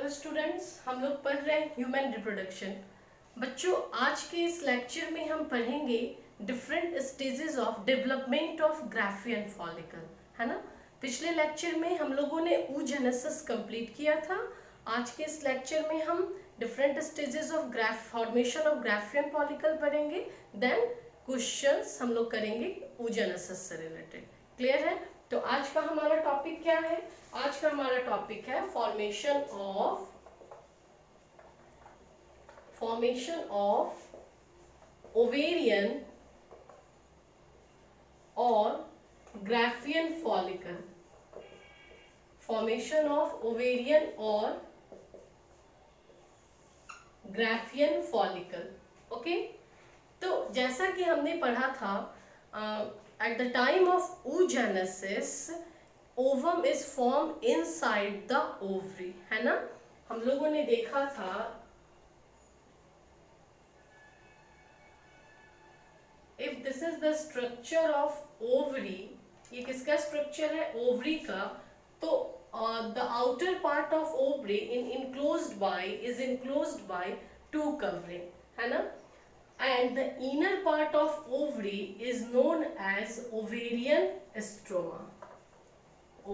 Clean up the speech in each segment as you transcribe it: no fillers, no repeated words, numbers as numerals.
Hello students, हम लोग पढ़ रहे हैं ह्यूमन रिप्रोडक्शन। बच्चों, आज के इस लेक्चर में हम पढ़ेंगे different stages of development of Graafian follicle, है ना। पिछले लेक्चर में हम लोगों ने oogenesis कंप्लीट किया था। आज के इस लेक्चर में हम different stages of formation of Graafian follicle पढ़ेंगे। देन क्वेश्चंस हम लोग करेंगे oogenesis से रिलेटेड। क्लियर है? तो आज का हमारा टॉपिक क्या है? आज का हमारा टॉपिक है फॉर्मेशन ऑफ ओवेरियन और Graafian follicle. Formation of ovarian और ग्राफियन फॉलिकल। ओके, तो जैसा कि हमने पढ़ा था, eight the time of oogenesis ovum is form inside the ovary, है ना। हम लोगों ने देखा था if this is the structure of ovary, ये किसका स्ट्रक्चर है? ओवरी का। तो the outer part of ovary is enclosed by two covering, है ना। And the inner part of ovary is known as ovarian stroma.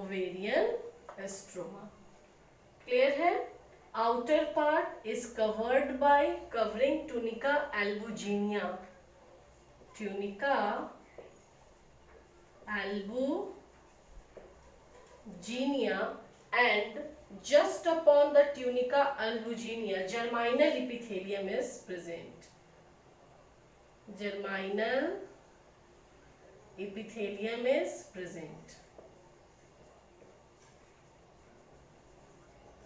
Ovarian stroma. Clear है? Outer part is covered by covering tunica albuginea. Tunica albuginea, and just upon the tunica albuginea, germinal epithelium is present. Germinal epithelium is present.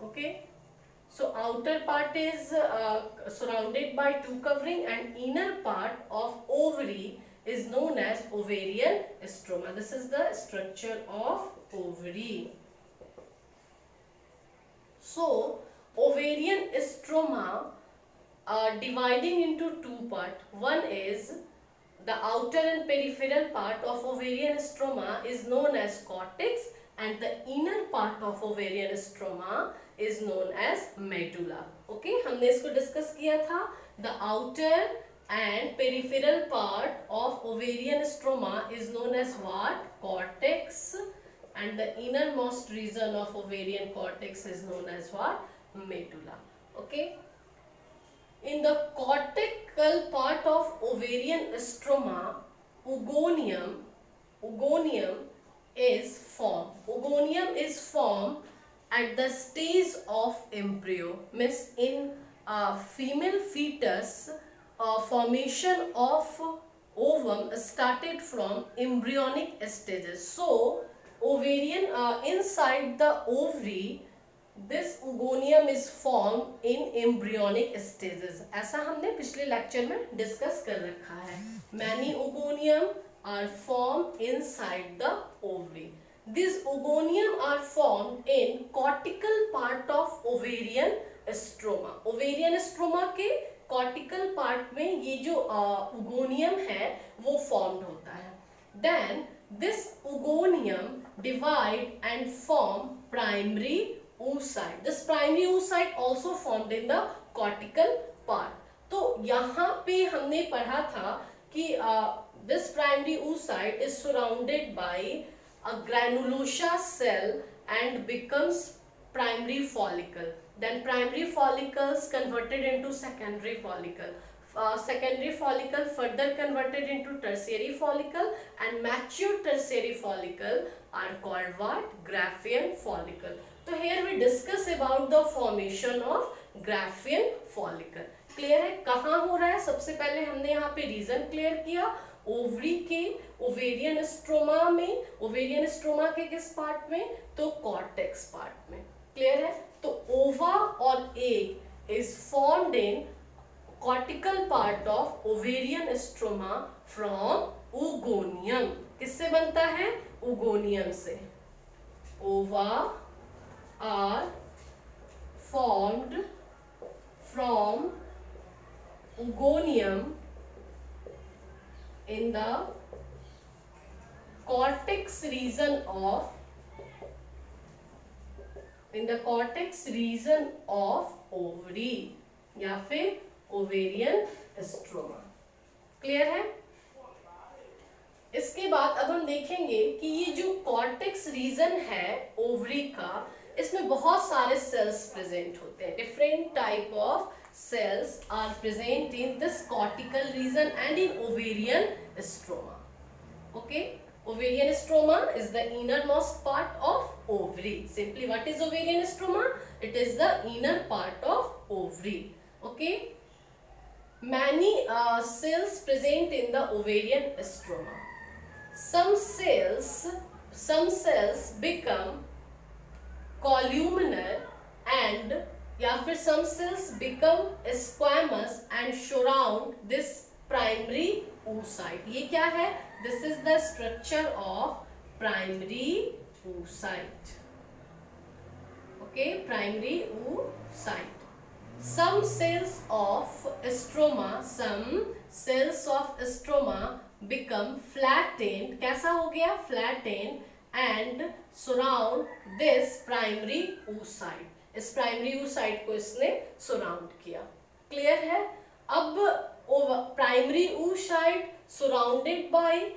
Okay, so outer part is surrounded by two covering, and inner part of ovary is known as ovarian stroma. This is the structure of ovary. So ovarian stroma dividing into two parts. One is the outer and peripheral part of ovarian stroma is known as cortex, and the inner part of ovarian stroma is known as medulla. Okay, हमने इसको discuss किया था। The outer and peripheral part of ovarian stroma is known as what? Cortex, and the innermost region of ovarian cortex is known as what? Medulla. Okay. In the cortical part of ovarian stroma, oogonium is formed. Oogonium is formed at the stage of embryo. Means in female fetus, formation of ovum started from embryonic stages. So ovarian inside the ovary, this oogonium is formed in embryonic stages. ऐसा हमने पिछले lecture में discuss कर रखा है। Many oogonium are formed inside the ovary. These oogonium are formed in cortical part of ovarian stroma. Ovarian stroma के cortical part में ये जो ओगोनियम है वो formed होता है. Then this oogonium divide and form primary oocyte. This primary oocyte also formed in the cortical part. तो यहाँ पे हमने पढ़ा था कि this primary oocyte is surrounded by a granulosa cell and becomes primary follicle. Then primary follicles converted into secondary follicle. Secondary follicle further converted into tertiary follicle, and mature tertiary follicle are called what? Graphian follicle. So here we discuss about the formation of graphian follicle. Clear है कहाँ हो रहा है? सबसे पहले हमने यहाँ पे रीजन क्लियर किया, ओवरी के ओवेरियन स्ट्रोमा में। ओवेरियन स्ट्रोमा के किस पार्ट में? तो कॉर्टेक्स पार्ट में। क्लियर है? तो ओवा और egg is formed in cortical part of ovarian stroma from oogonium. किससे बनता है? ओगोनियम से। ओवा are formed from oogonium in the cortex region of in the cortex region of ovary या फिर ओवेरियन स्ट्रोमा। क्लियर है? इसके बाद अब हम देखेंगे कि ये जो कॉर्टेक्स रीजन है ओवरी का, इसमें बहुत सारे सेल्स प्रेजेंट होते हैं। Different type of cells are present in this cortical region and in ovarian stroma. Okay, ovarian stroma is the innermost part of ovary. Simply, what is ovarian stroma? It is the inner part of ovary. Okay, many cells present in the ovarian stroma. Some cells become columnar and या फिर some cells become squamous and surround this primary oocyte. ये क्या है? This is the structure of primary oocyte. Okay, primary oocyte. Some cells of stroma become flattened. कैसा हो गया? Flattened and surround this primary oocyte. इस primary oocyte को इसने surround किया। क्लियर है? अब primary oocyte surrounded bye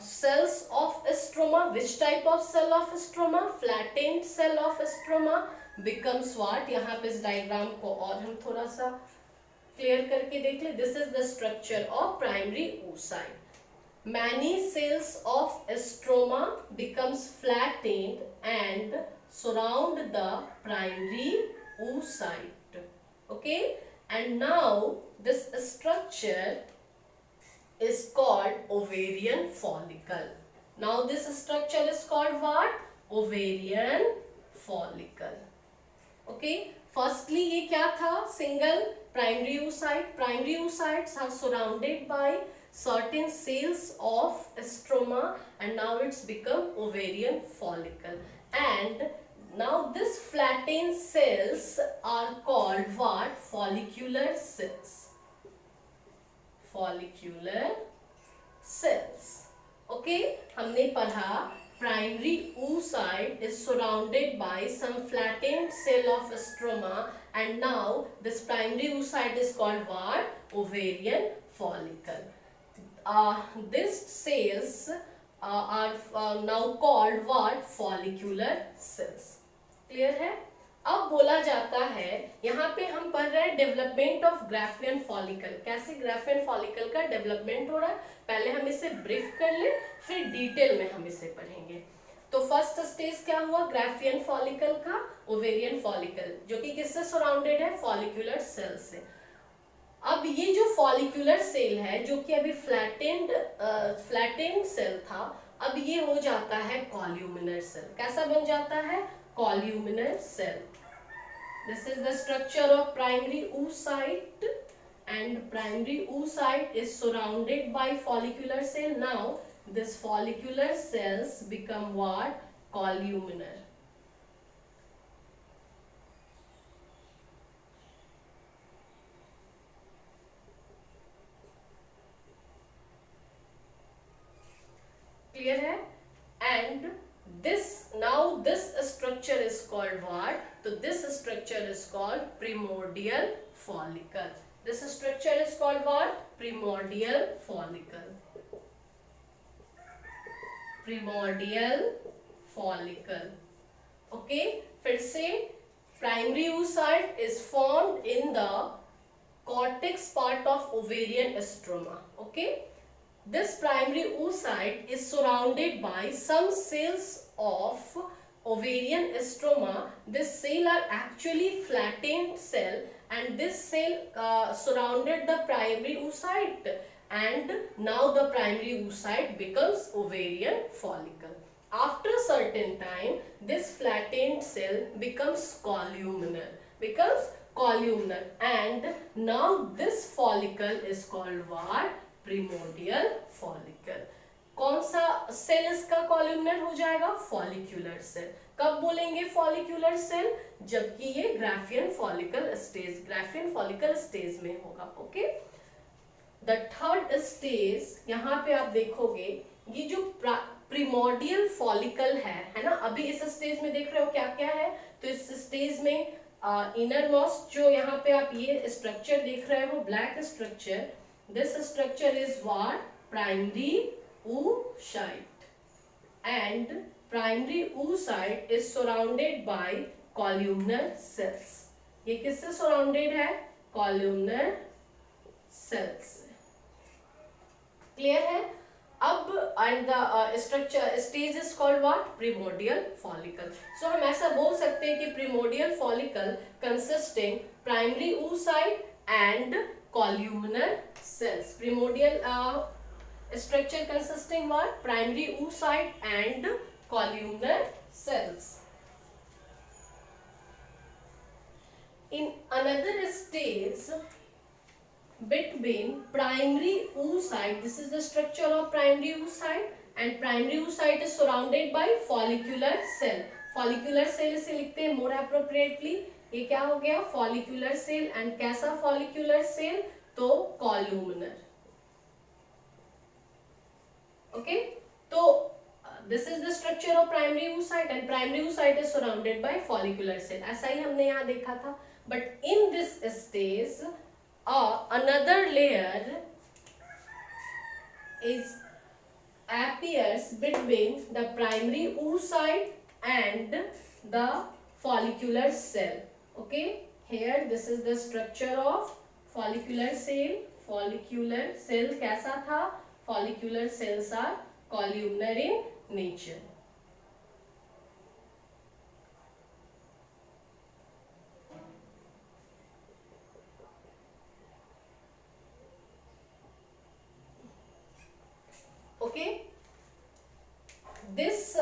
cells of stroma. Which type of cell of stroma? Flattened cell of stroma becomes what? यहाँ पे इस डायग्राम को और हम थोड़ा सा क्लियर करके देख ले। This is the structure of primary oocyte. Many cells of stroma becomes flattened and surround the primary oocyte. Okay, and now this structure is called ovarian follicle. Now this structure is called what? Ovarian follicle. Okay, firstly ये क्या था? Single primary oocyte. Primary oocytes are surrounded by certain cells of stroma and now it's become ovarian follicle. And now this flattened cells are called what? Follicular cells. Follicular cells. Okay, हमने पढ़ा primary oocyte is surrounded by some flattened cell of stroma and now this primary oocyte is called what? Ovarian follicle. These cells are now called what? Follicular cells. Clear है? अब बोला जाता है, यहाँ पे हम पढ़ रहे हैं डेवलपमेंट ऑफ ग्राफियन फॉलिकल। कैसे ग्राफियन फॉलिकल का डेवलपमेंट हो रहा है, पहले हम इसे ब्रीफ कर ले, फिर डिटेल में हम इसे पढ़ेंगे। तो फर्स्ट स्टेज क्या हुआ ग्राफियन फॉलिकल का? ओवेरियन फॉलिकल, जो कि किससे सराउंडेड है? फॉलिकुलर सेल से। अब ये जो फॉलिकुलर सेल है, जो कि अभी फ्लैटेंड सेल था, अब ये हो जाता है कॉल्यूमिनर सेल। कैसा बन जाता है? Columnar cell. This is the structure of primary oocyte and primary oocyte is surrounded by follicular cell. Now this follicular cells become what? Columnar. Clear है? And this structure is called what? So this structure is called primordial follicle. This structure is called what? Primordial follicle. Primordial follicle. Okay, फिर से primary oocyte is formed in the cortex part of ovarian stroma. Okay, this primary oocyte is surrounded by some cells of ovarian stroma. This cell are actually flattened cell and this cell surrounded the primary oocyte and now the primary oocyte becomes ovarian follicle. After a certain time this flattened cell becomes columnar and now this follicle is called what? Primordial follicle. कौन सा cell इसका columnar हो जाएगा? Follicular cell. कब बोलेंगे follicular cell? जबकि ये Graafian follicle stage में होगा। ओके, द थर्ड स्टेज, यहाँ पे आप देखोगे ये जो प्रिमोडियल फॉलिकल है ना। अभी इस स्टेज में देख रहे हो क्या क्या है, तो इस स्टेज में इनर मोस्ट जो यहाँ पे आप ये स्ट्रक्चर देख रहे हो black structure, this structure is what primary oocyte, and primary oocyte is surrounded by columnar cells। ये किससे सराउंडेड है, columnar cells। क्लियर है। अब and the structure stage is called what primordial follicle। so हम ऐसा बोल सकते हैं कि primordial follicle consisting primary oocyte and columnar cells। primordial structure consisting what primary oocyte and columnar cells। in another stage between primary oocyte, this is the structure of primary oocyte, and primary oocyte is surrounded by follicular cell। follicular cell से लिखते हैं more appropriately, ये क्या हो गया follicular cell, and कैसा follicular cell, तो columnar। okay, तो this is the structure of primary oocyte and primary oocyte is surrounded by follicular cell। ऐसा ही हमने यहाँ देखा था, but in this stage another layer is appears between the primary oocyte and the follicular cell। okay, here this is the structure of follicular cell। follicular cell कैसा था, follicular cells are columnar in nature। okay, this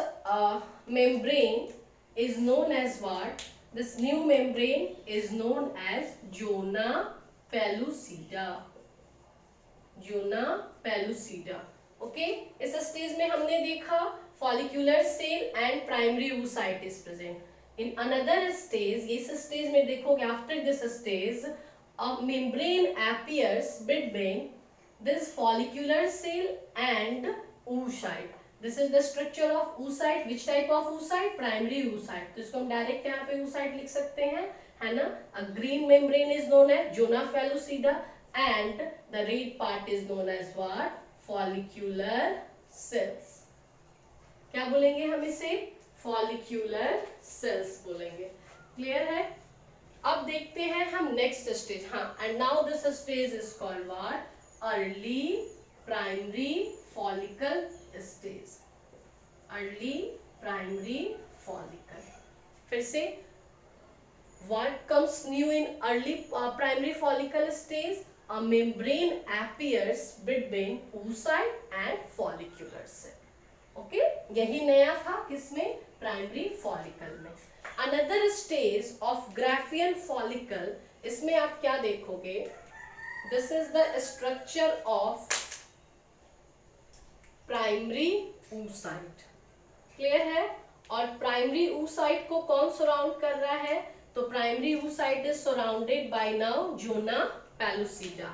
membrane is known as what, this new membrane is known as zona pellucida। zona pellucida। Okay, इस stage में हमने देखा follicular cell and primary oocyte is present. In another stage, इस stage में देखोगे after this stage a membrane appears between this follicular cell and oocyte। this is the structure of oocyte। which type of oocyte, primary oocyte। तो इसको हम direct यहाँ पे oocyte लिख सकते हैं, है ना। a green membrane is known as zona pellucida and the red part is known as what, follicular cells। क्या बोलेंगे हम इसे, follicular cells बोलेंगे। क्लियर है। अब देखते हैं हम नेक्स्ट स्टेज। हाँ, and now this stage is called what, early primary follicle stage. Early primary follicle. फिर से, what comes new in early primary follicle stage, a membrane appears between oocyte and follicular cell। Okay, यही नया था किसमें, primary follicle में। Another stage of Graafian follicle, इसमें आप क्या देखोगे, this is the structure of primary oocyte। Clear है। और प्राइमरी oocyte को कौन सराउंड कर रहा है, तो primary oocyte is surrounded by now zona pellucida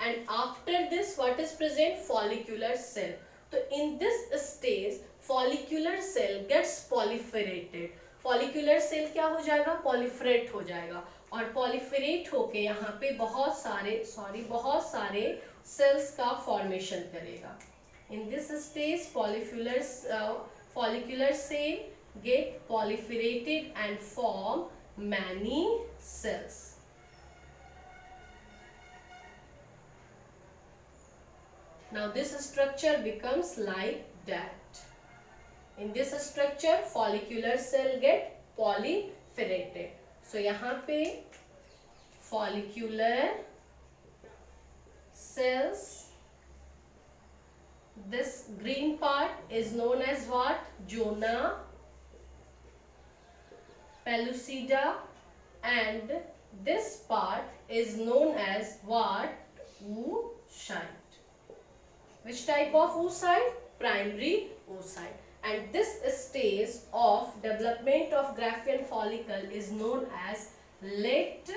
and after this what is present, follicular cell। तो in this stage follicular cell gets proliferated। follicular cell क्या हो जाएगा, proliferate हो जाएगा, और proliferate होके यहाँ पे बहुत सारे cells का formation करेगा। in this stage follicular cell get proliferated and form many cells। now this structure becomes like that। in this structure follicular cell get proliferated। so यहाँ पे follicular cells, this green part is known as what, zona pellucida and this part is known as what, oocyte। which type of oocyte, primary oocyte। and this stage of development of Graafian follicle is known as late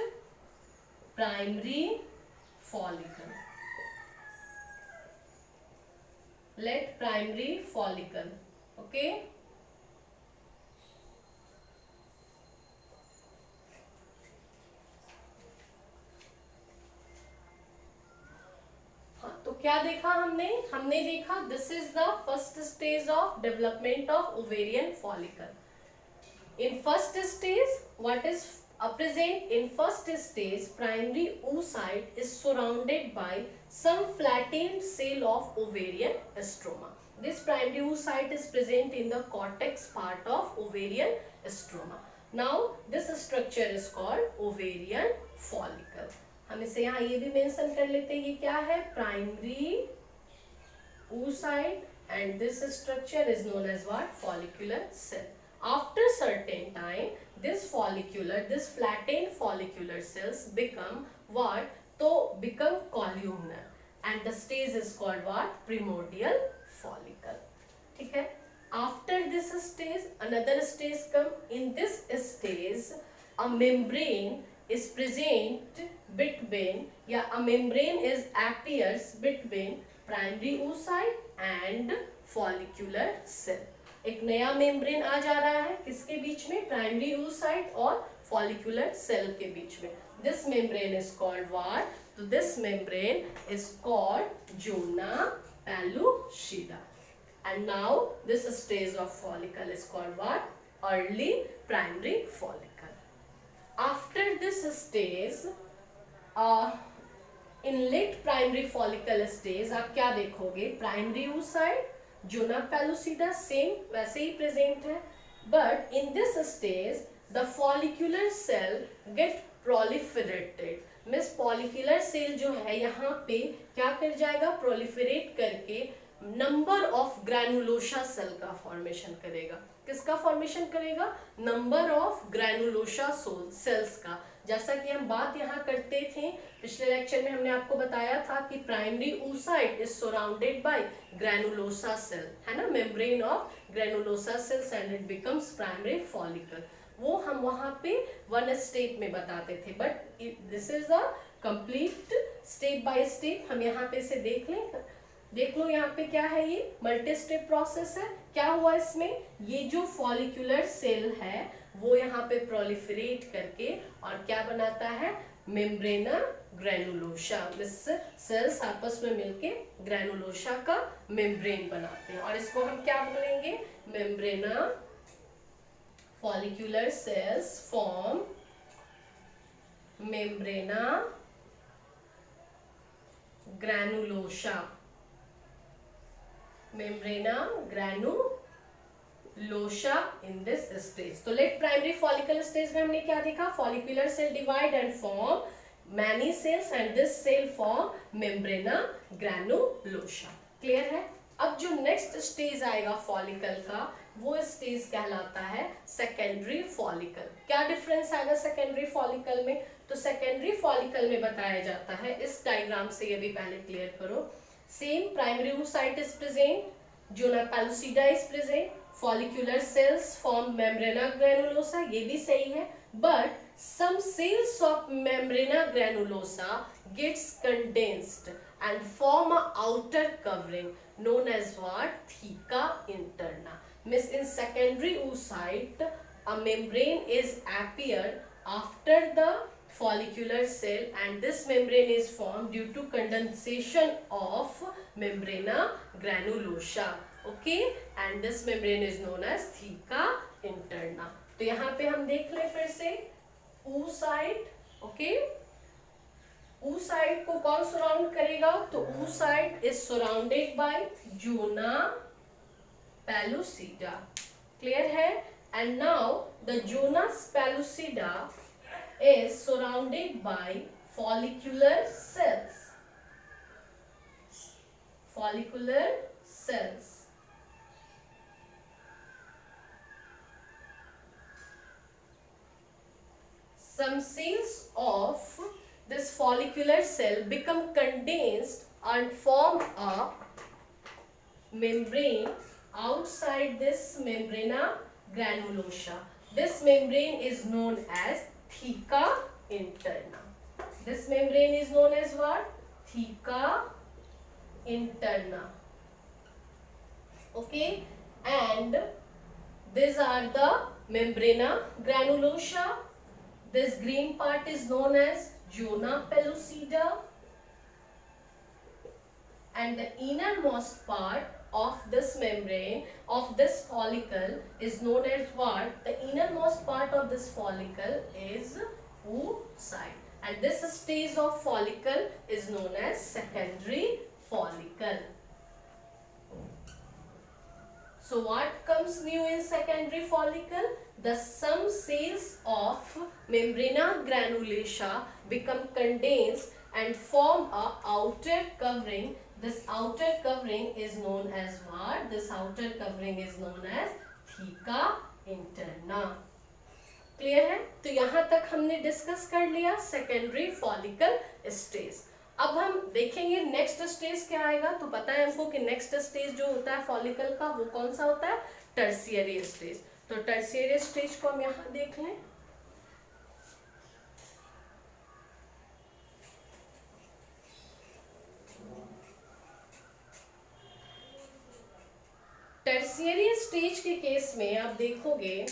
primary follicle। late primary follicle। Okay. हाँ, तो क्या देखा हमने? हमने देखा this is the first stage of development of ovarian follicle. In first stage, what is present in first stage, primary oocyte is surrounded by some flattened cell of ovarian stroma. This primary oocyte is present in the cortex part of ovarian stroma. Now, this structure is called ovarian follicle. हम इसे यहाँ ये भी mention कर लेते हैं, ये क्या है? Primary oocyte, and this structure is known as what? Follicular cell. After certain time, this flattened follicular cells become what? So become columnar, and the stage is called what? Primordial follicle. ठीक है? After this stage, another stage come. In this stage, a membrane is present between, a membrane appears between primary oocyte and follicular cell. एक नया membrane आ जा रहा है किसके बीच में? प्राइमरी oocyte और फॉलिकुलर सेल के बीच में. This membrane is called what? तो this membrane is called zona pellucida. And now this stage of follicle is called what? Early primary follicle. After this stage, in late primary follicle stage आप क्या देखोगे? Primary oocyte, zona pellucida same वैसे ही present है, but in this stage the follicular cell get proliferated. Means follicular cell जो है यहाँ पे क्या कर जाएगा? प्रोलिफरेट करके नंबर ऑफ ग्रैनुलोसा सेल का फॉर्मेशन करेगा. किसका फॉर्मेशन करेगा? नंबर ऑफ ग्रैनुलोसा सेल्स का. जैसा कि हम बात यहाँ करते थे पिछले लेक्चर में, हमने आपको बताया था कि primary oocyte is surrounded by granulosa cell, है ना, membrane of granulosa cells, and it becomes primary follicle. वो हम वहाँ पे वन स्टेप में बताते थे, but this is the complete step by step. हम यहाँ पे इसे देख लें. देख लो यहाँ पे क्या है? ये मल्टी स्टेप प्रोसेस है. क्या हुआ इसमें? ये जो फॉलिकुलर सेल है वो यहाँ पे प्रोलिफरेट करके और क्या बनाता है? मेम्ब्रेना ग्रैनुलोसा. सेल्स आपस में मिलके ग्रैनुलोसा का मेम्ब्रेन बनाते हैं, और इसको हम क्या बोलेंगे? Membrana follicular cells form membrana granulosa. membrana granulosa in this stage. तो लेट प्राइमरी फॉलिकल स्टेज में हमने क्या देखा? Follicular cell divide and form many cells, and this cell form membrana granulosa. Clear है? अब जो नेक्स्ट स्टेज आएगा follicle का, वो स्टेज कहलाता है सेकेंडरी फॉलिकल. क्या डिफरेंस आएगा सेकेंडरी फॉलिकल में? तो सेकेंडरी फॉलिकल में बताया जाता है, इस डायग्राम से ये भी पहले क्लियर करो. Same primary oocyte is present, zona pellucida is present, follicular cells form membrana granulosa, ये भी सही है, but some cells of membrana granulosa gets condensed and form a outer covering known as what? Theca interna. Means in secondary oocyte, a membrane is appear after the follicular cell, and this membrane is formed due to condensation of membrana granulosa. Okay, and this membrane is known as theca interna. तो यहाँ पे हम देख ले फिर से oocyte. Okay, oocyte को कौन सराउंड करेगा? तो oocyte is surrounded by zona pellucida. Clear है? And now the zona pellucida is surrounded by follicular cells. Follicular cells. Some cells of this follicular cell become condensed and form a membrane outside this membrana granulosa. This membrane is known as theca interna. This membrane is known as what? Theca interna. Okay, and these are the membrana granulosa. This green part is known as zona pellucida, and the innermost part of this membrane of this follicle is known as what? The innermost part of this follicle is oocyte, and this stage of follicle is known as secondary follicle. So what comes new in secondary follicle? The some cells of membrana granulata become condensed and form a outer covering. This outer covering is known as what? This outer covering is known as theca interna. Clear है? तो यहाँ तक हमने discuss कर लिया secondary follicle stage. अब हम देखेंगे नेक्स्ट स्टेज क्या आएगा. तो पता है हमको कि नेक्स्ट स्टेज जो होता है फॉलिकल का वो कौन सा होता है? Tertiary stage. तो टर्शियरी स्टेज को हम यहाँ देख लें. टर्शियरी स्टेज के केस में आप देखोगे,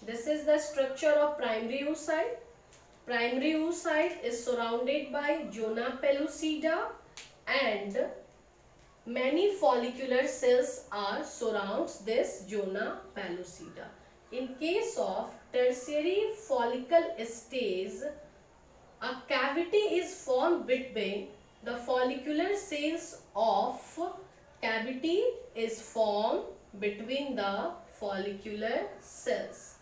this is the structure of primary oocyte. Primary oocyte is surrounded by zona pellucida and many follicular cells are surrounds this zona pellucida. In case of tertiary follicle stage, a cavity is formed between the follicular cells of cavity is formed between the follicular cells.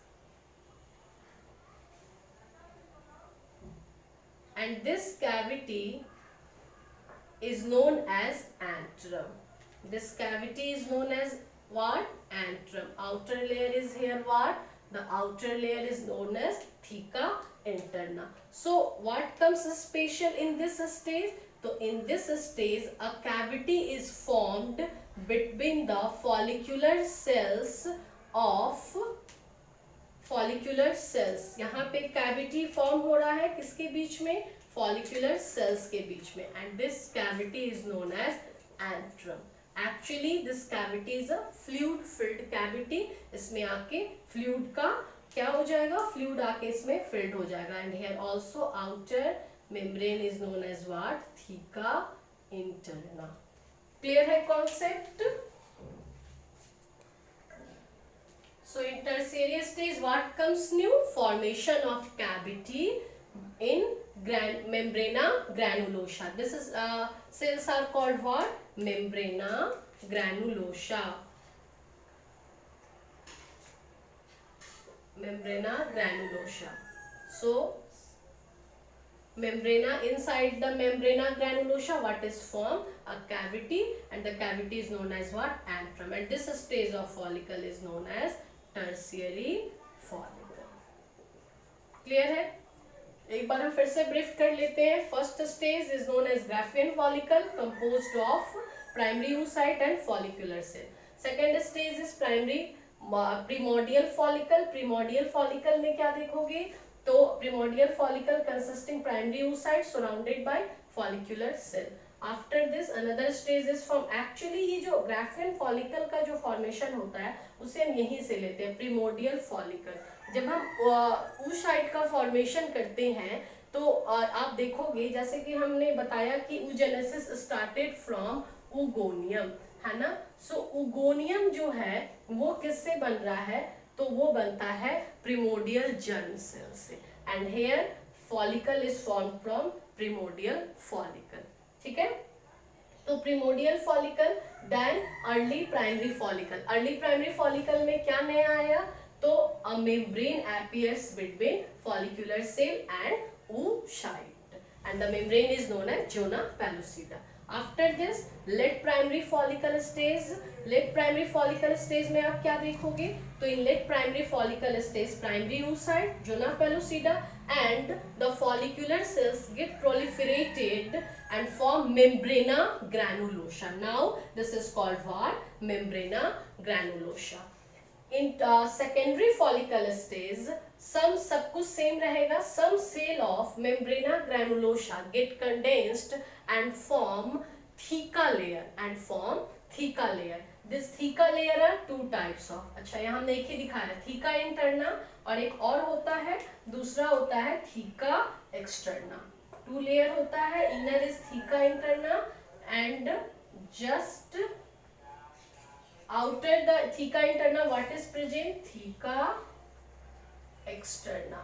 And this cavity is known as antrum. This cavity is known as what? Antrum. Outer layer is here what? The outer layer is known as theca interna. So what comes special in this stage? So in this stage a cavity is formed between the follicular cells of follicular cells. यहाँ पे cavity form हो रहा है किसके बीच में? Follicular sales के बीच में. And this cavity is known as antrum. Actually this cavity is a fluid filled cavity. इसमें आके फ्लूइड का क्या हो जाएगा? फ्लूइड आके इसमें फिल्ड हो जाएगा. And here also outer membrane is known as what? Theca interna. Clear है concept? So in tertiary stage what comes new? Formation of cavity in membrana granulosa. This is cells are called what? Membrana granulosa. Membrana granulosa. So membrana, inside the membrana granulosa what is formed? A cavity, and the cavity is known as what? Antrum. And this stage of follicle is known as tertiary follicle. Clear है? एक बार हम फिर से brief कर लेते हैं. First stage is known as Graafian follicle composed of primary oocyte and follicular cell. Second stage is primary primordial follicle. Primordial follicle में क्या देखोगे? तो primordial follicle consisting primary oocyte surrounded by follicular cell. After this another stage is form. Actually ये जो Graafian follicle का जो formation होता है उसे हम यहीं से लेते हैं, प्रीमोडियल फॉलिकल. जब हम oocyte का फॉर्मेशन करते हैं तो आप देखोगे जैसे कि हमने बताया कि oogenesis स्टार्टेड फ्रॉम oogoनियम, है ना. सो oogoनियम जो है वो किससे बन रहा है? तो वो बनता है प्रीमोडियल जर्म सेल से. And hair follicle is form from primordial follicle. ठीक है? तो primordial follicle then early primary follicle. Early primary follicle में क्या नया आया? तो a membrane appears between follicular cell and oocyte and the membrane is known as zona pellucida. After this late primary follicle stage. late primary follicle stage में आप क्या देखोगे? तो in late primary follicle stage primary oocyte, zona pellucida and the follicular cells get proliferated and form membrana granulosa. Now this is called what? Membrana granulosa. In secondary follicle stage सब कुछ same रहेगा. some cell of membrana granulosa get condensed and form theca layer this theca layer are two types of, अच्छा यहाँ हमने एक ही दिखाया theca interna और एक और होता है, दूसरा होता है थीका एक्सटर्ना। टू लेयर होता है, inner is theca interna and just outer the theca interna what is present, theca externa।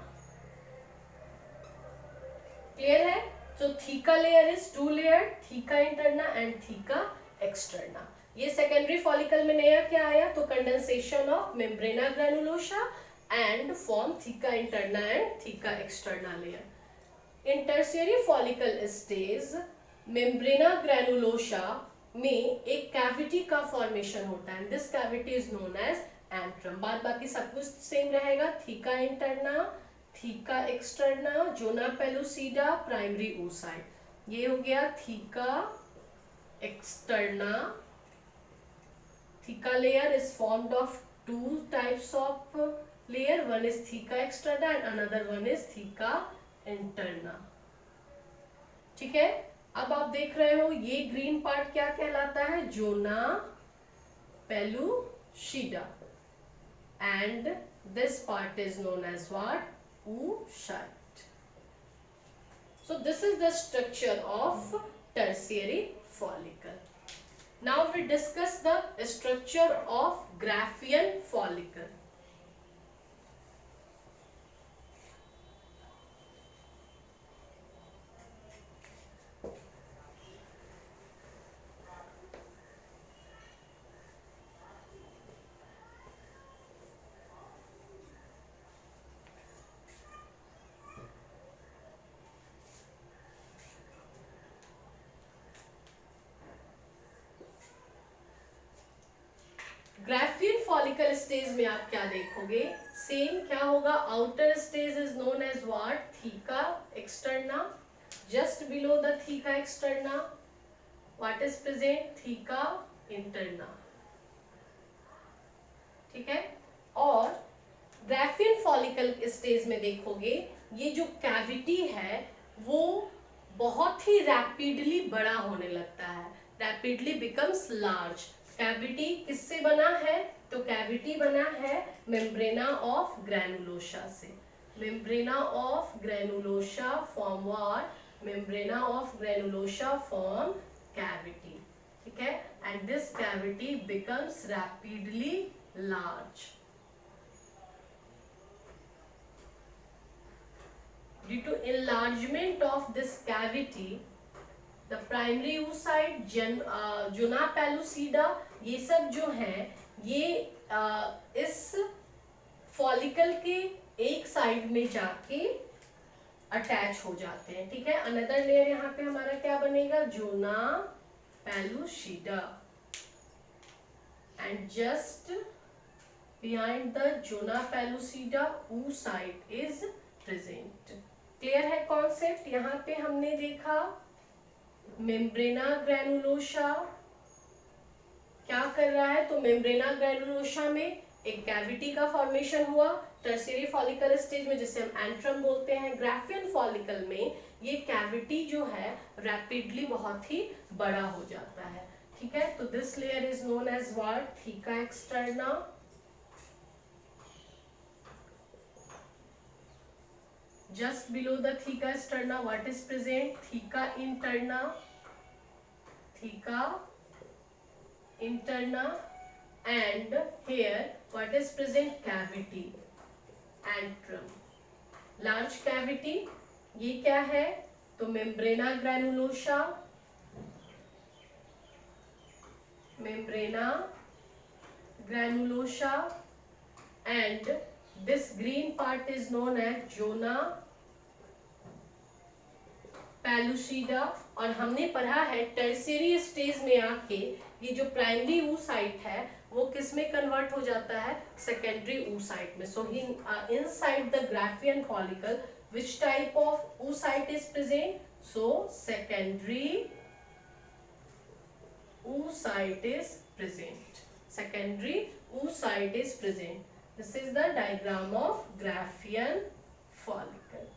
Clear है? so theca layer is two layer, theca interna and theca externa। ये secondary follicle में नया क्या आया, तो condensation of membrana granulosa and form theca interna and theca externa layer. In tertiary follicle stage membrana granulosa में एक cavity का formation होता है, this cavity is known as antrum. बाद बाकी सब कुछ सेम रहेगा, theca interna, theca externa, zona pellucida, primary oocyte। ये हो गया theca externa. Theca layer is formed of two types of layer, one is theca externa and another one is theca interna. ठीक है, अब आप देख रहे हो ये ग्रीन पार्ट क्या कहलाता है, zona pellucida and this part is known as what, oocyte। So this is the structure of tertiary follicle. Now we discuss the structure of Graafian follicle. Graafian follicle stage में आप क्या देखोगे, same क्या होगा, outer stage is known as what, theca externa. Just below the theca externa what is present, theca interna. ठीक है, और Graafian follicle stage में देखोगे ये जो कैविटी है वो बहुत ही रैपिडली बड़ा होने लगता है, रैपिडली बिकम्स लार्ज। कैविटी किससे बना है, तो कैविटी बना है मेम्ब्रेना ऑफ ग्रैनुलोसा से। Membrana of granulosa form what, membrana of granulosa form cavity. ठीक है, and this cavity becomes rapidly large. Due to enlargement of this cavity, the primary oocyte, zona pellucida, ये सब जो है ये इस फॉलिकल के एक साइड में जाके अटैच हो जाते हैं। ठीक है, अनदर लेयर यहाँ पे हमारा क्या बनेगा, zona pellucida and just behind the zona pellucida oocyte is present. Clear है कॉन्सेप्ट? यहाँ पे हमने देखा मेम्ब्रेना ग्रैनुलोसा क्या कर रहा है, तो मेम्ब्रेना ग्रैनुलोसा में एक कैविटी का फॉर्मेशन हुआ टर्शियरी फॉलिकल स्टेज में, जिसे हम एंट्रम बोलते हैं। ग्राफियन फॉलिकल में ये कैविटी जो है रैपिडली बहुत ही बड़ा हो जाता है। ठीक है, तो this layer is known as what, theca externa. Just below the theca externa, what is present? Theca interna, theca interna, and here what is present? Cavity, antrum, large cavity। ये क्या है, तो membrana granulosa, membrana granulosa, and this green part is known as zona pellucida. और हमने पढ़ा है tertiary stage में आके ये जो प्राइमरी oocyte है वो किस में कन्वर्ट हो जाता है, सेकेंडरी oocyte में। सो inside the Graafian follicle which type of oocyte is present, so secondary oocyte is present, secondary oocyte is present। This is the diagram of Graafian follicle।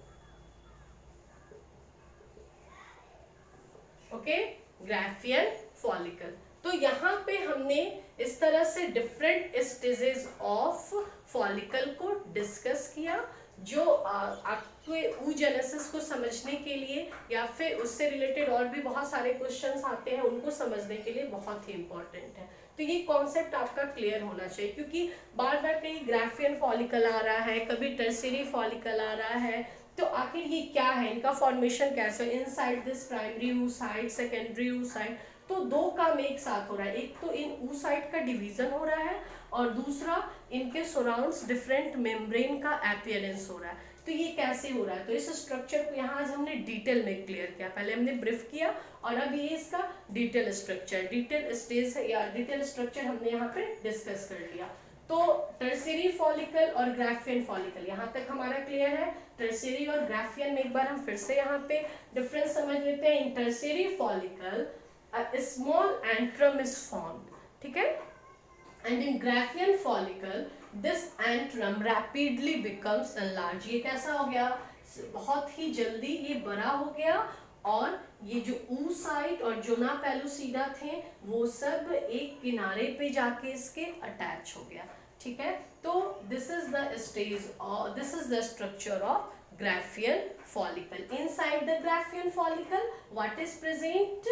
Okay, Graafian follicle। तो यहाँ पे हमने इस तरह से different stages of follicle को discuss किया, जो आपके oogenesis को समझने के लिए या फिर उससे रिलेटेड और भी बहुत सारे क्वेश्चंस आते हैं उनको समझने के लिए बहुत ही इंपॉर्टेंट है। तो ये कॉन्सेप्ट आपका क्लियर होना चाहिए, क्योंकि बार बार कहीं ग्राफियन फॉलिकल आ रहा है, कभी टर्शियरी फॉलिकल आ रहा है, तो आखिर ये क्या है, इनका फॉर्मेशन कैसे, inside this primary oocyte, secondary oocyte, तो दो काम एक साथ हो रहा है। एक तो इन oocyte का डिवीजन हो रहा है और दूसरा इनके सराउंड्स डिफरेंट मेम्ब्रेन का अपीयरेंस हो रहा है। तो ये कैसे हो रहा है, तो इस स्ट्रक्चर को यहाँ आज हमने डिटेल में क्लियर किया। पहले हमने ब्रीफ किया और अब ये इसका डिटेल स्ट्रक्चर, डिटेल स्टेज या डिटेल स्ट्रक्चर हमने यहाँ पे डिस्कस कर लिया। तो टर्शियरी फॉलिकल और ग्राफियन फॉलिकल यहाँ तक हमारा क्लियर है। टर्शियरी और ग्राफियन में एक बार हम फिर से यहाँ पे डिफरेंस समझ लेते हैं। In tertiary follicle a small antrum is formed, ठीक है, and in Graafian follicle this antrum rapidly becomes enlarged। ये कैसा हो गया, बहुत ही जल्दी ये बड़ा हो गया और ये जो oocyte और जोना पेलुसिडा थे वो सब एक किनारे पे जाके इसके अटैच हो गया, ठीक है। तो दिस इज द स्टेज और this is the structure of Graafian follicle. Inside the Graafian follicle, what is present?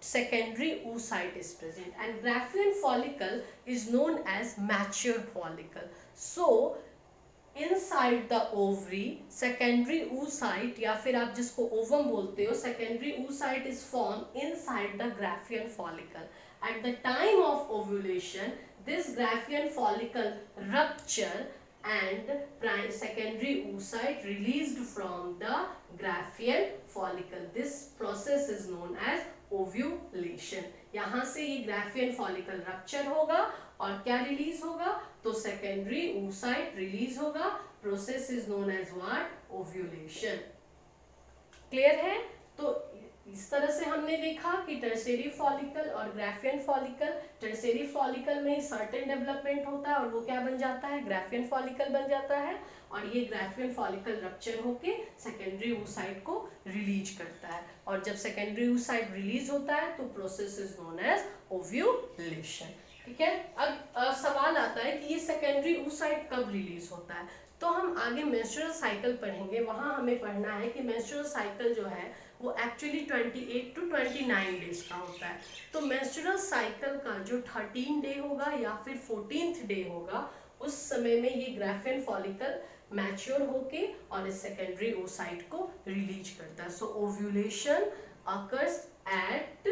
Secondary oocyte is present, and Graafian follicle is known as mature follicle. So inside the ovary secondary oocyte या फिर आप जिसको ovum बोलते हो, secondary oocyte is formed inside the Graafian follicle. At the time of ovulation this Graafian follicle rupture and secondary oocyte released from the Graafian follicle. This process is known as ovulation. यहाँ से ये Graafian follicle rupture होगा और क्या release होगा, तो secondary oocyte release होगा। Process is known as what, ovulation. Clear है। तो इस तरह से हमने देखा कि टर्शियरी फॉलिकल और ग्राफियन फॉलिकल, टर्शियरी फॉलिकल में सर्टेन डेवलपमेंट होता है और वो क्या बन जाता है, ग्राफियन फॉलिकल बन जाता है, और ये ग्राफियन फॉलिकल रप्चर होके सेकेंडरी oocyte को रिलीज करता है, और जब सेकेंडरी oocyte रिलीज होता है तो process is known as ovulation, ठीक है। अब सवाल आता है कि ये सेकेंडरी oocyte कब रिलीज होता है, तो हम आगे मेंस्ट्रुअल साइकिल पढ़ेंगे, वहां हमें पढ़ना है कि मेंस्ट्रुअल साइकिल जो है वो एक्चुअली 28 to 29 डेज का होता है। तो मेंस्ट्रुअल साइकिल का जो 13 डे होगा या फिर 14th डे होगा, उस समय में ये ग्राफियन फॉलिकल मैच्योर होके और इस सेकेंडरी oocyte को रिलीज करता है। सो ovulation occurs at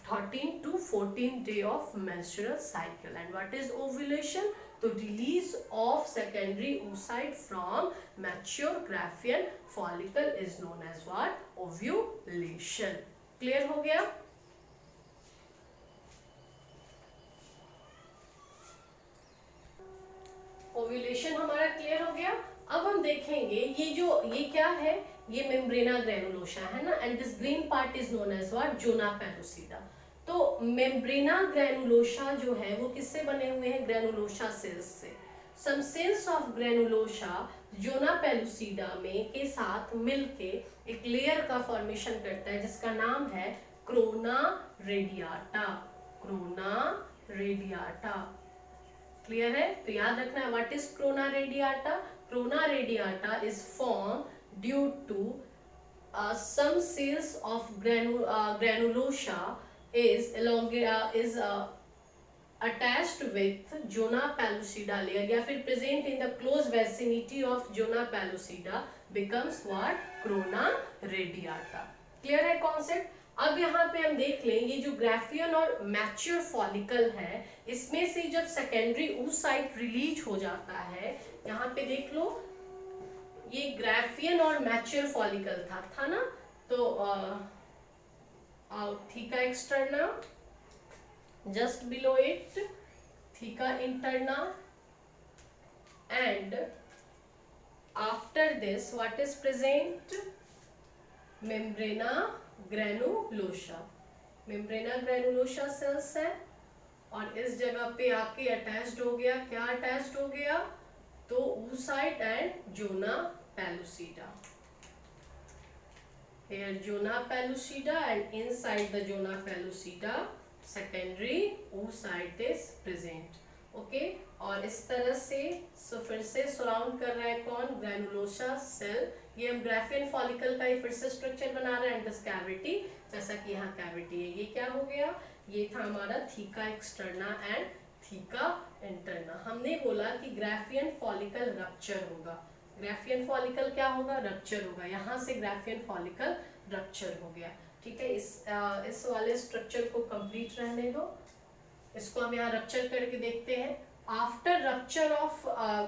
13 to 14 day of menstrual cycle. And what is ovulation? तो release of secondary oocyte from mature Graafian follicle is known as what? Ovulation. Clear हो गया। Ovulation हमारा क्लियर हो गया। अब हम देखेंगे ये क्या है, ये मेम्ब्रेना ग्रैनुलोसा है ना, and this green part is known as what, zona pellucida. तो मेम्ब्रेना ग्रैनुलोसा जो है वो किससे बने हुए हैं, ग्रैनुलोसा सेल्स से। Some cells of granulosa zona pellucida में के साथ मिलके एक लेयर का फॉर्मेशन करता है जिसका नाम है corona radiata. Corona radiata clear है। तो याद रखना है what is corona radiata. Corona radiata is form due to some cells of granulosa is attached with Jona pellucida layer या फिर present in the close vicinity of Jona pellucida becomes what, Corona radiata। Clear है concept. अब यहाँ पे हम देख लें ये जो ग्राफियन और मैच्योर फॉलिकल है, इसमें से जब सेकेंडरी oocyte रिलीज हो जाता है, यहाँ पे देख लो ये ग्राफियन और मैच्योर फॉलिकल था ना, तो theca externa, just below it theca interna, and after this what is present, membrana granulosa। membrana granulosa cells है और इस जगह पे आके अटैच्ड हो गया, क्या अटैच्ड हो गया, तो oocyte and Jona pellucida। Here Jona pellucida and inside the Jona pellucida secondary oocyte is present. Okay, और इस तरह से फिर से सराउंड कर रहा है कौन, ग्रैनुलोसा सेल। ये हम ग्राफियन फॉलिकल का ही फिर से स्ट्रक्चर बना रहे हैं एंड दिस कैविटी, जैसा कि यहाँ कैविटी है। ये क्या हो गया, ये था हमारा theca externa and theca interna. हमने बोला कि ग्राफियन फॉलिकल रप्चर होगा। ग्राफियन फॉलिकल क्या होगा, रप्चर होगा। यहाँ से ग्राफियन फॉलिकल रप्चर हो गया। ठीक है, इस वाले स्ट्रक्चर को कंप्लीट रहने दो, इसको हम यहाँ रप्चर करके देखते हैं। After rupture of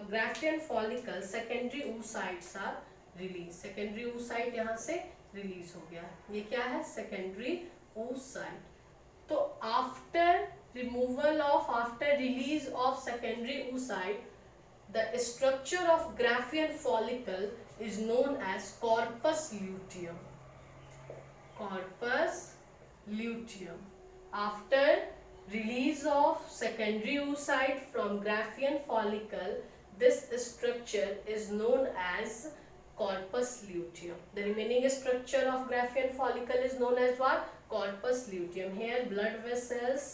Graafian follicle secondary oocytes are release. Secondary oocyte यहाँ से रिलीज हो गया। ये क्या है, सेकेंडरी oocyte। तो after removal of, after release of secondary oocyte, the structure of Graafian follicle is known as corpus luteum. Corpus luteum. After release of secondary oocyte from Graafian follicle, this structure is known as corpus luteum. The remaining structure of Graafian follicle is known as what? Corpus luteum. Here blood vessels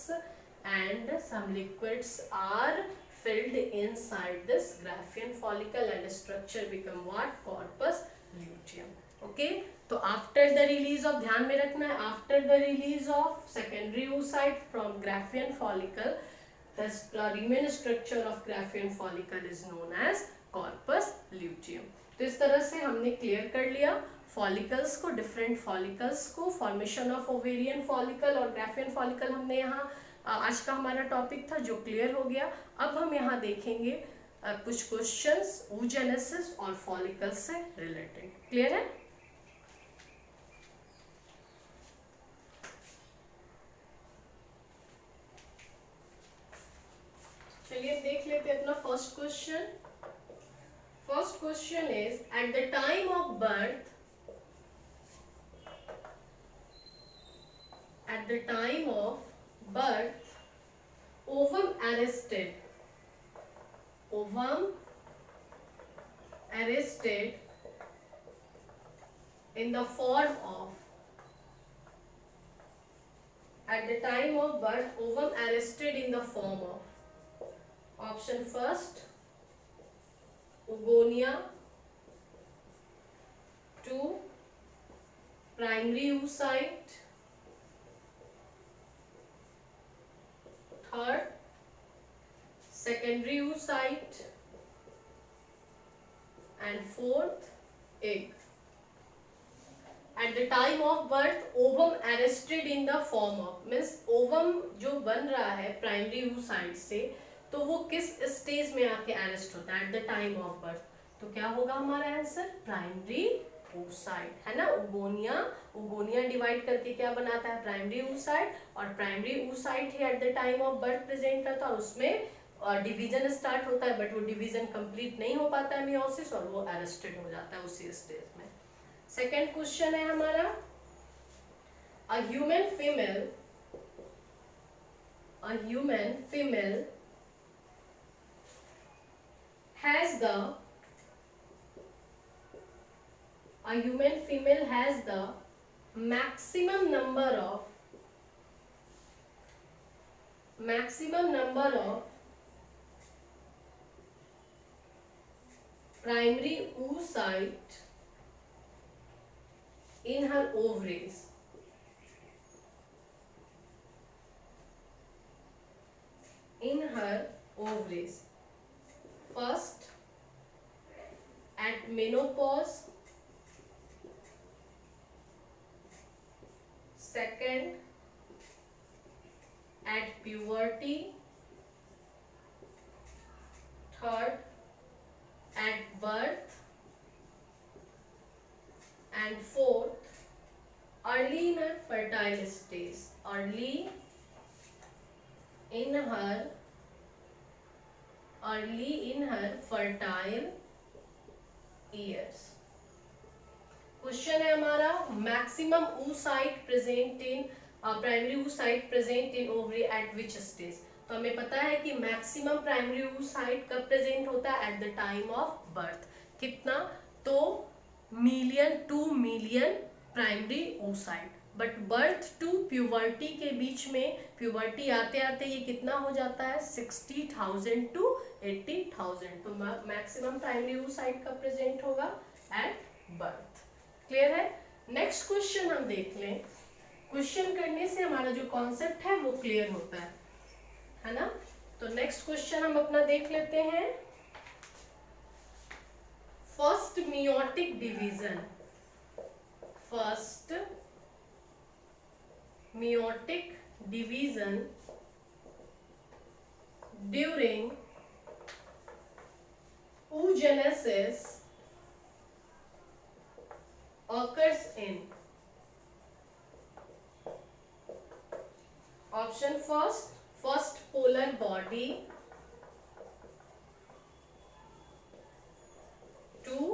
and some liquids are filled inside this Graafian follicle and structure become what? Corpus luteum. Okay, तो after the release of, ध्यान में रखना है, after the release of secondary oocyte from Graafian follicle, the remaining structure of Graafian follicle is known as corpus luteum. तो इस तरह से हमने क्लियर कर लिया फॉलिकल्स को, डिफरेंट फॉलिकल्स को, फॉर्मेशन ऑफ ओवेरियन फॉलिकल और ग्राफियन फॉलिकल हमने यहाँ आज का हमारा टॉपिक था जो क्लियर हो गया। अब हम यहाँ देखेंगे कुछ क्वेश्चंस oogenesis और फॉलिकल्स से रिलेटेड। क्लियर है? चलिए देख लेते हैं अपना first question. First question is eight the time of birth, at the time of birth, ovum arrested in the form of, at the time of birth ovum arrested in the form of, option first oogonia, 2 primary oocyte, third secondary oocyte, and fourth egg. At the time of birth ovum arrested in the form of, means ovum जो बन रहा है primary oocyte से, तो वो किस stage में आके अरेस्ट होता है at the time of birth. तो क्या होगा हमारा आंसर, प्राइमरी oocyte है ना। oogonia डिवाइड करके क्या बनाता है, प्राइमरी oocyte, और primary oocyte he eight the time of birth present रहता है और उसमें डिवीजन स्टार्ट होता है, बट वो डिवीजन कंप्लीट नहीं हो पाता है मियोसिस, और वो अरेस्टेड हो जाता है उसी स्टेज में। सेकेंड क्वेश्चन है हमारा, a human female has the maximum number of primary oocyte in her ovaries. First, at menopause. Second, at puberty. Third, at birth. And fourth, early in her fertile stage. Early in her fertile years. Question है हमारा, maximum oocyte present in primary oocyte present in ovary at which stage. तो हमें पता है कि maximum primary oocyte कब present होता है, at the time of birth. कितना, तो 2 million primary oocyte but birth to puberty के बीच में, प्यूबर्टी आते आते ये कितना हो जाता है 60,000 to 80,000। तो मैक्सिमम प्राइमरी oocyte का प्रेजेंट होगा एट बर्थ। क्लियर है? नेक्स्ट क्वेश्चन हम देख लें। क्वेश्चन करने से हमारा जो कॉन्सेप्ट है वो क्लियर होता है ना? तो नेक्स्ट क्वेश्चन हम अपना देख लेते हैं। First meiotic division, first meiotic division during oogenesis occurs in option first polar body, 2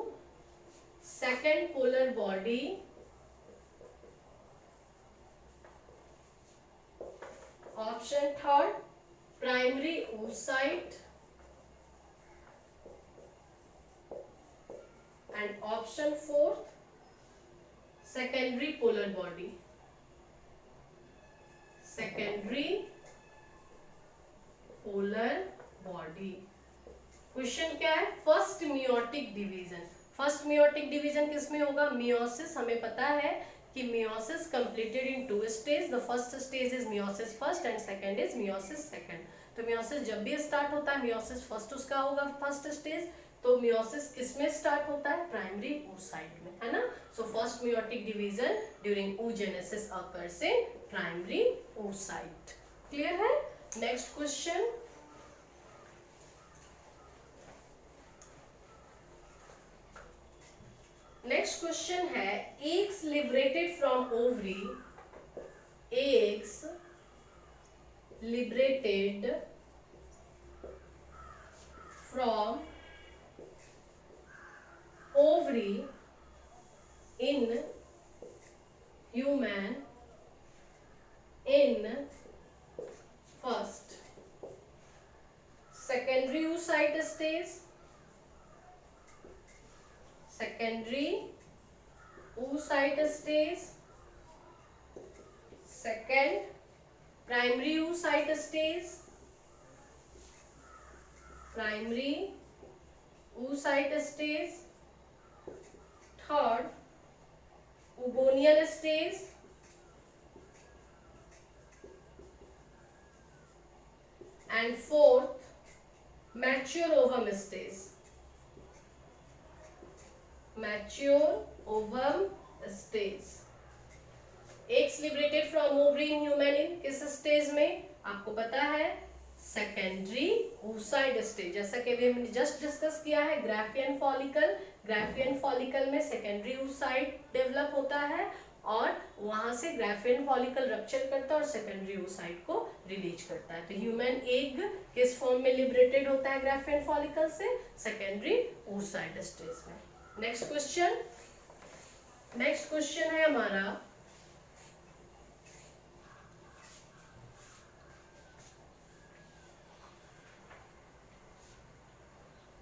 second polar body, option third primary oocyte, and option fourth secondary polar body, secondary polar body। Question क्या है? First meiotic division. First meiotic division किसमें होगा? Meiosis. हमें पता है कि meiosis completed in two stage, the first stage is meiosis first and second is meiosis second। तो meiosis जब भी स्टार्ट होता है, meiosis first उसका होगा फर्स्ट स्टेज। तो meiosis किसमें स्टार्ट होता है? प्राइमरी oocyte में, है ना? So first meiotic division during oogenesis occurs in primary oocyte। Clear है? Next question. नेक्स्ट क्वेश्चन है, eggs liberated from ovary, eggs liberated from ovary in human in first secondary oocyte stage, secondary oocyte stage, second primary oocyte stage, primary oocyte stage, third Oogonian stage, and fourth mature ovum stage, mature ovum stage। Eggs liberated from ovary in human इन किस stage में? आपको पता है secondary oocyte stage. जैसा कि हमने just discuss किया है, ग्राफियन फॉलिकल, ग्राफियन फॉलिकल में सेकेंडरी oocyte डेवलप होता है और वहां से ग्राफियन फॉलिकल रप्चर करता है और सेकेंडरी oocyte को रिलीज करता है। तो ह्यूमन एग किस फॉर्म में लिबरेटेड होता है ग्राफियन फॉलिकल से? सेकेंडरी oocyte स्टेज में। Next question. नेक्स्ट क्वेश्चन है हमारा,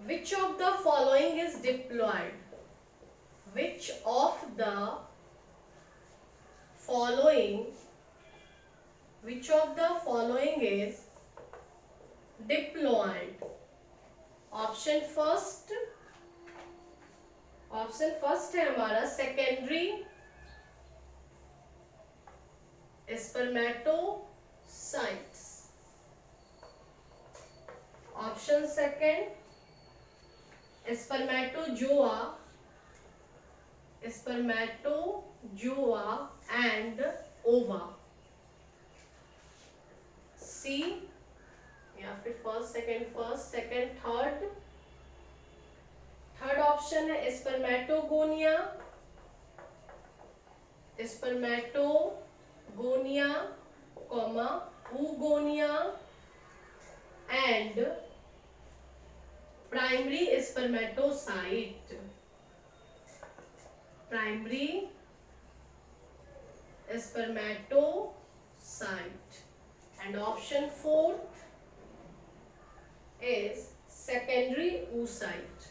which of the following is diploid? Which of the following, which of the following is diploid? Option first है हमारा secondary spermatocytes, option second spermatozoa and ova, C या फिर first second third option है spermatogonia comma oogonia and primary spermatocyte, primary spermatocyte, and option 4 is secondary oocyte।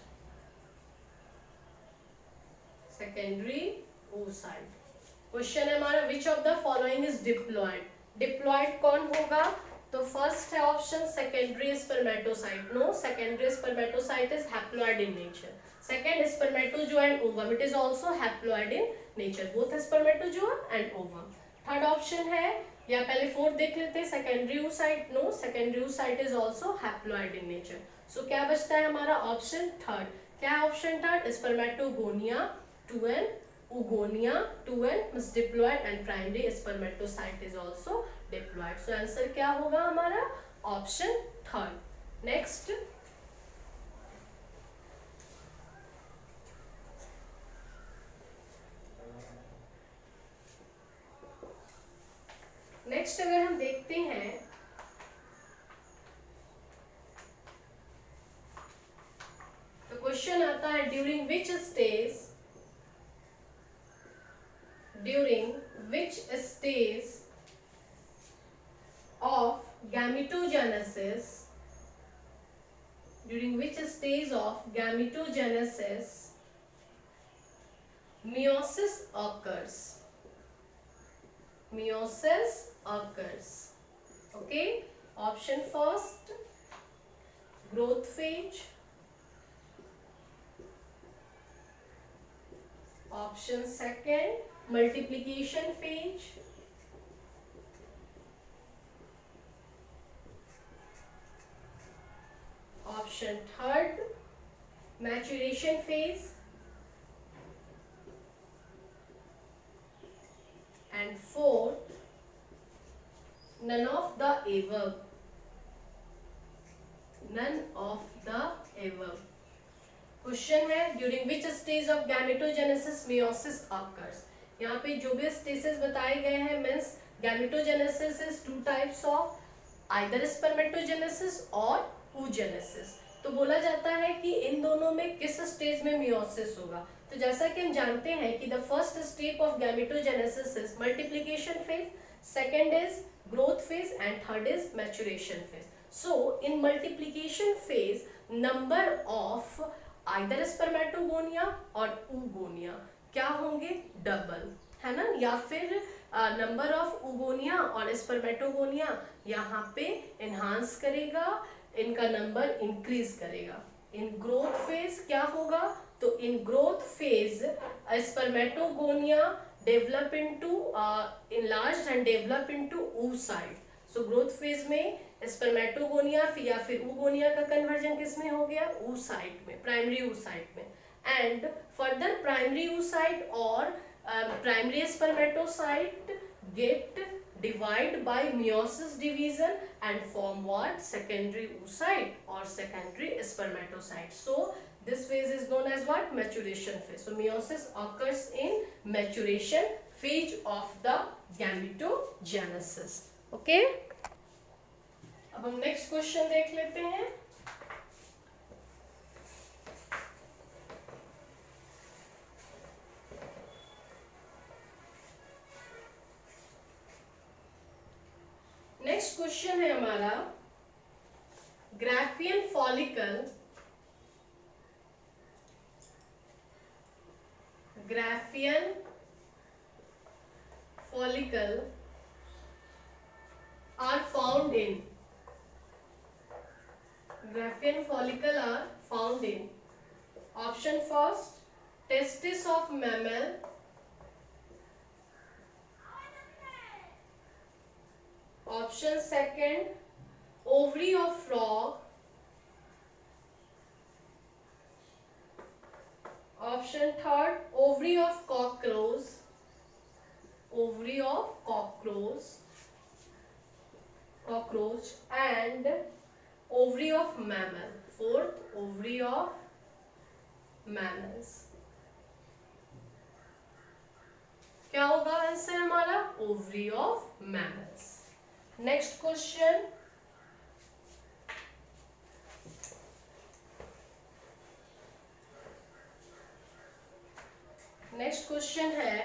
Question है हमारा which of the following is diploid. Diploid कौन होगा? तो first है option secondary spermatocyte. No, secondary spermatocyte is haploid in nature. Second spermatozoa and ovum, it is also haploid in nature, both spermatozoa and ovum. Third option है, या पहले fourth देख लेते हैं, secondary oocyte. No, secondary oocyte is also haploid in nature. So क्या बचता है हमारा ऑप्शन थर्ड. क्या है option third? Spermatogonia 2n, oogonia 2n is diploid and primary spermatocyte is also diploid. So answer क्या होगा हमारा? Option third. नेक्स्ट, नेक्स्ट अगर हम देखते हैं तो क्वेश्चन आता है during which stage of gametogenesis meiosis occurs. Okay, option first, growth phase. Option second, multiplication phase. Option third, maturation phase. And fourth, none of the above. Question है during which stage of gametogenesis meiosis occurs. यहाँ पे जो भी stages बताए गए हैं means gametogenesis is two types of either spermatogenesis और oogenesis. तो बोला जाता है कि इन दोनों में किस स्टेज में मियोसिस होगा. तो जैसा कि हम जानते हैं कि the first step of gametogenesis is multiplication phase, second is growth phase and third is maturation phase. So in multiplication phase number of either spermatogonia और oogonia क्या होंगे? डबल, है ना. या फिर नंबर ऑफ oogonia और स्पर्मेटोगोनिया यहाँ पे एनहांस करेगा, इनका नंबर इंक्रीज करेगा. इन ग्रोथ फेज क्या होगा? तो in growth phase spermatogonia develop into enlarged and develop into oocyte. So growth phase में स्पर्मेटोगोनिया या फिर oogonia का कन्वर्जन किस में हो गया? oocyte में, प्राइमरी oocyte में. एंड फर्दर प्राइमरी oocyte और primary spermatocyte get divide by meiosis division and form what? Secondary oocyte or secondary spermatocyte. So this phase is known as what? Maturation phase. So meiosis occurs in maturation phase of the gametogenesis. Okay? अब हम next question देख लेते हैं. Next question है हमारा Graafian follicle are found in option first, testis of mammal. Option second, ovary of frog. Option third, ovary of cockroach. And ovary of mammal. Fourth, ovary of mammals. क्या होगा answer हमारा? Ovary of mammals. Next question, है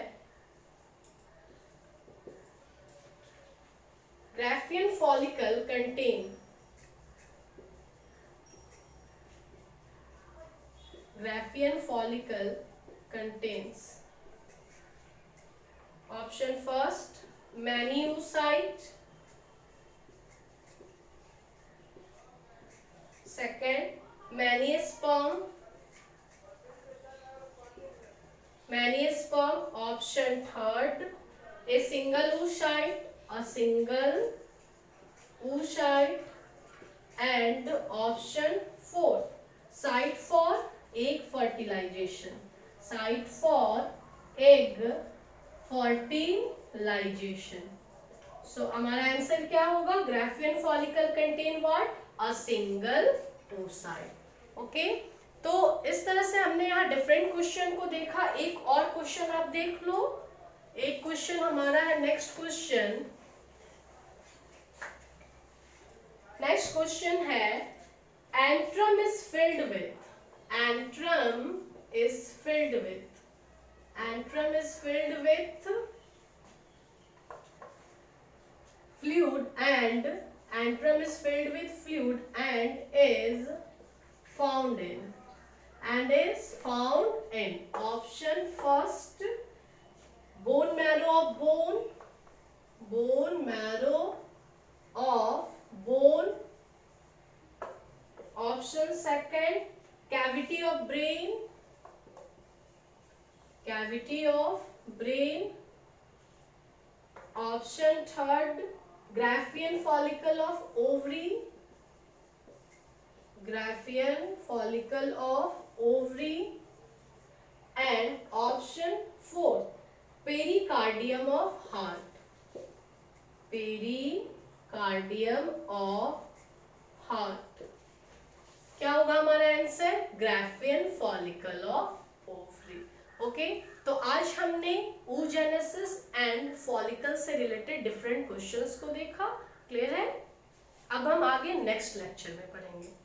Graafian follicle contains option first many oocyte, second many sperm, option third a single oocyte, and option 4 site for egg fertilization, so हमारा answer क्या होगा? Graafian follicle contain what? A single oocyte। Okay, तो इस तरह से हमने यहाँ डिफरेंट क्वेश्चन को देखा। एक और क्वेश्चन आप देख लो। एक क्वेश्चन हमारा है, नेक्स्ट क्वेश्चन है antrum is filled with, fluid and is found in option first bone marrow of bone, option second cavity of brain, option third Graafian follicle of ovary, and option 4 pericardium of heart, क्या होगा हमारा answer? Graafian follicle of ovary. Okay, तो आज हमने oogenesis and follicle से related different questions को देखा। Clear है? अब हम आगे नेक्स्ट लेक्चर में पढ़ेंगे।